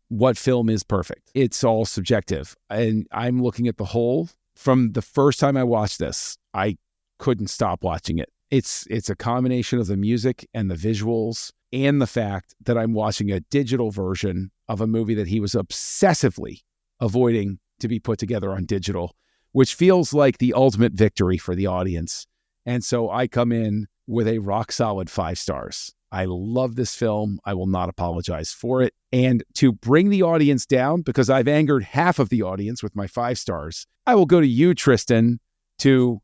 S2: what film is perfect? It's all subjective. And I'm looking at the whole. From the first time I watched this, I couldn't stop watching it. It's a combination of the music and the visuals and the fact that I'm watching a digital version of a movie that he was obsessively avoiding to be put together on digital, which feels like the ultimate victory for the audience. And so I come in with a rock solid 5 stars. I love this film. I will not apologize for it. And to bring the audience down, because I've angered half of the audience with my 5 stars, I will go to you, Tristan, to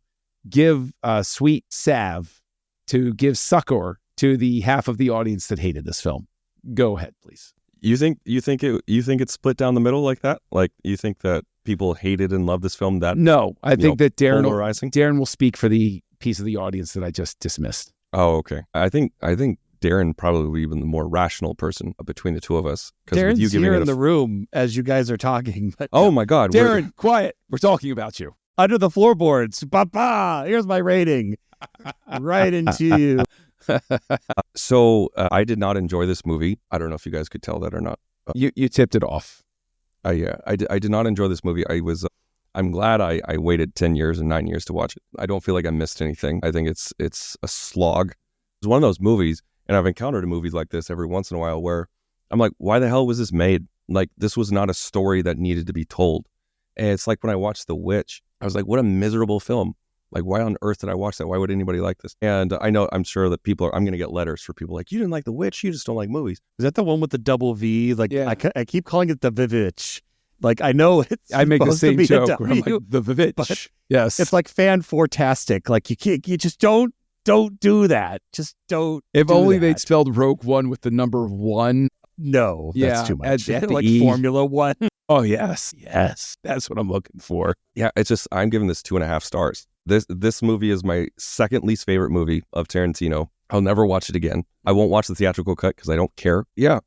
S2: give sweet salve, to give succor to the half of the audience that hated this film. Go ahead, please.
S4: You think it's split down the middle like that? Like, you think that people hated and loved this film that?
S2: No, I think that Darren will speak for the piece of the audience that I just dismissed.
S4: Oh, okay. I think Darren probably even the more rational person between the two of us.
S3: Darren's here in the room as you guys are talking. But
S4: oh my God.
S2: Darren, quiet. We're talking about you.
S3: Under the floorboards. Ba-ba! Here's my rating. Right into you.
S4: So I did not enjoy this movie. I don't know if you guys could tell that or not.
S2: You tipped it off.
S4: Yeah, I did not enjoy this movie. I'm glad I waited 10 years and 9 years to watch it. I don't feel like I missed anything. I think it's a slog. It's one of those movies, and I've encountered movies like this every once in a while where I'm like, why the hell was this made? Like, this was not a story that needed to be told. And it's like when I watched The Witch, I was like, what a miserable film. Like, why on earth did I watch that? Why would anybody like this? And I'm sure that I'm going to get letters for people like, you didn't like The Witch, you just don't like movies.
S3: Is that the one with the double V? Like, yeah. I keep calling it the Vivitch. Like, I know it's
S2: I make the same joke where I'm like, the Vivitch. Yes.
S3: It's like fan-fortastic. Like, you just don't do that. Just don't.
S2: If only they'd spelled Rogue One with the number 1.
S3: No, that's too much.
S2: At
S3: like
S2: E.
S3: Formula One.
S2: Oh, yes. That's what I'm looking for.
S4: Yeah, it's just, I'm giving this 2.5 stars. This movie is my second least favorite movie of Tarantino. I'll never watch it again. I won't watch the theatrical cut because I don't care. Yeah.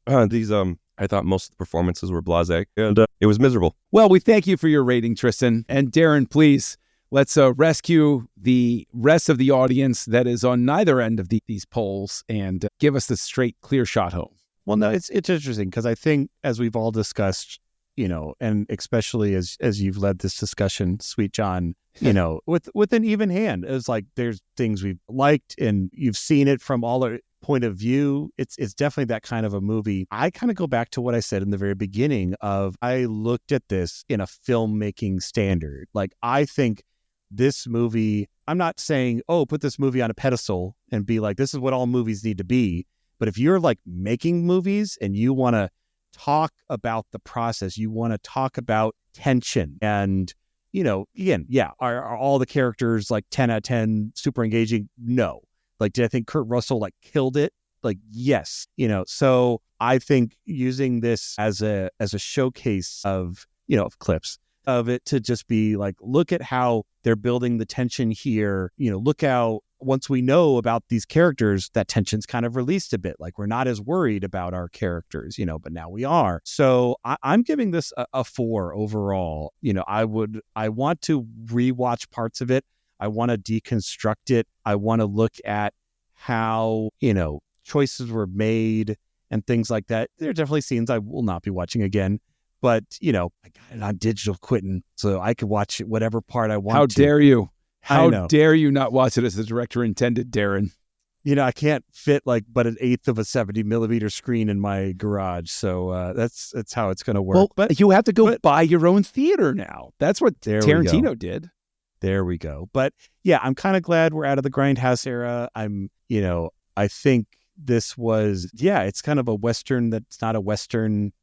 S4: I thought most of the performances were blasé, and it was miserable.
S2: Well, we thank you for your rating, Tristan. And Darren, please, let's rescue the rest of the audience that is on neither end of these polls and give us the straight, clear shot home.
S3: Well, no, it's interesting because I think, as we've all discussed, and especially as you've led this discussion, Sweet John, with an even hand, it's like there's things we've liked and you've seen it from all our point of view. It's definitely that kind of a movie. I kind of go back to what I said in the very beginning of I looked at this in a filmmaking standard. Like, I think this movie, I'm not saying, put this movie on a pedestal and be like, this is what all movies need to be. But if you're like making movies and you want to talk about the process, you want to talk about tension and, again, are all the characters like 10 out of 10 super engaging? No. Like, did I think Kurt Russell like killed it? Like, yes. So I think using this as a showcase of clips of it to just be like, look at how they're building the tension here. Look how once we know about these characters, that tension's kind of released a bit. Like, we're not as worried about our characters, but now we are. So I'm giving this a 4 overall. I want to rewatch parts of it. I want to deconstruct it. I want to look at how, choices were made and things like that. There are definitely scenes I will not be watching again. But, I got it on digital, Quentin, so I could watch it, whatever part I want.
S2: How dare you? How dare you not watch it as the director intended, Darren?
S3: I can't fit but an eighth of a 70 millimeter screen in my garage. So that's how it's going to work.
S2: Well, but you have to go buy your own theater now. That's what Tarantino did.
S3: There we go. But yeah, I'm kind of glad we're out of the Grindhouse era. I think this was, it's kind of a Western that's not a Western.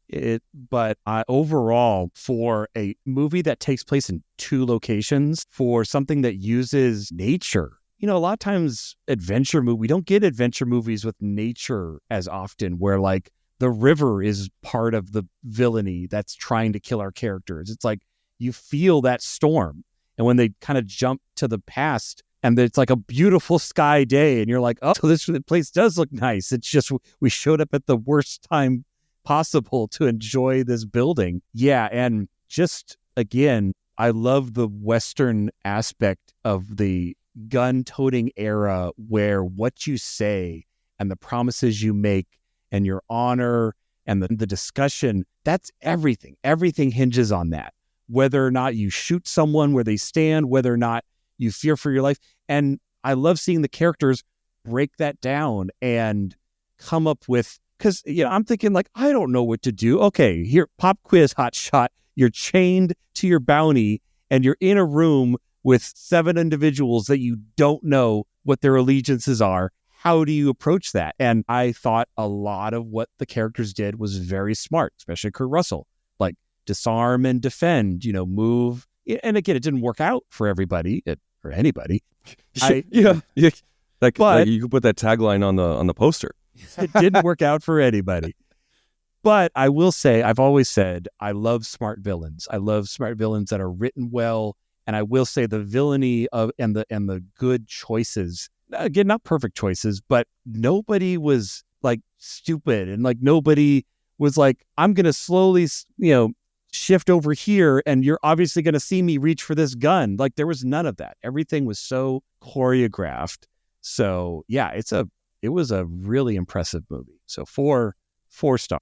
S3: But overall, for a movie that takes place in 2 locations, for something that uses nature, a lot of times we don't get adventure movies with nature as often, where like the river is part of the villainy that's trying to kill our characters. It's like you feel that storm. And when they kind of jump to the past and it's like a beautiful sky day and you're like, oh, this place does look nice. It's just we showed up at the worst time possible to enjoy this building. Yeah. And just again, I love the Western aspect of the gun-toting era where what you say and the promises you make and your honor and the discussion, that's everything. Everything hinges on that. Whether or not you shoot someone where they stand, whether or not you fear for your life. And I love seeing the characters break that down and come up with, because, I'm thinking like, I don't know what to do. Okay, here, pop quiz, hot shot. You're chained to your bounty and you're in a room with 7 individuals that you don't know what their allegiances are. How do you approach that? And I thought a lot of what the characters did was very smart, especially Kurt Russell. Like disarm and defend, move. And again, it didn't work out for everybody or anybody.
S4: Like you could put that tagline on the poster.
S3: It didn't work out for anybody. But I will say, I've always said, I love smart villains. I love smart villains that are written well. And I will say the villainy and the good choices, again, not perfect choices, but nobody was like stupid. And like nobody was like, I'm going to slowly, shift over here and you're obviously going to see me reach for this gun. Like there was none of that. Everything was so choreographed. So yeah, it was a really impressive movie. So 4 stars.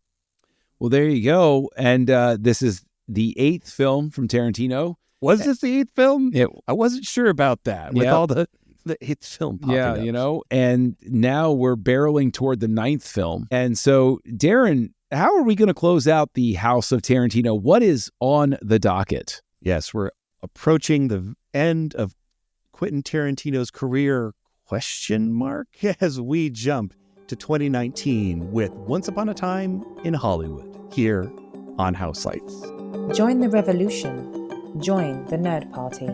S2: Well, there you go. And this is the 8th film from Tarantino.
S3: Was this the 8th film? I wasn't sure about that with all the 8th film popping up.
S2: And now we're barreling toward the 9th film. And so, Darren, how are we going to close out the House of Tarantino? What is on the docket?
S3: Yes, we're approaching the end of Quentin Tarantino's career, ? As we jump to 2019 with Once Upon a Time in Hollywood here on Houselights.
S1: Join the revolution. Join the Nerd Party.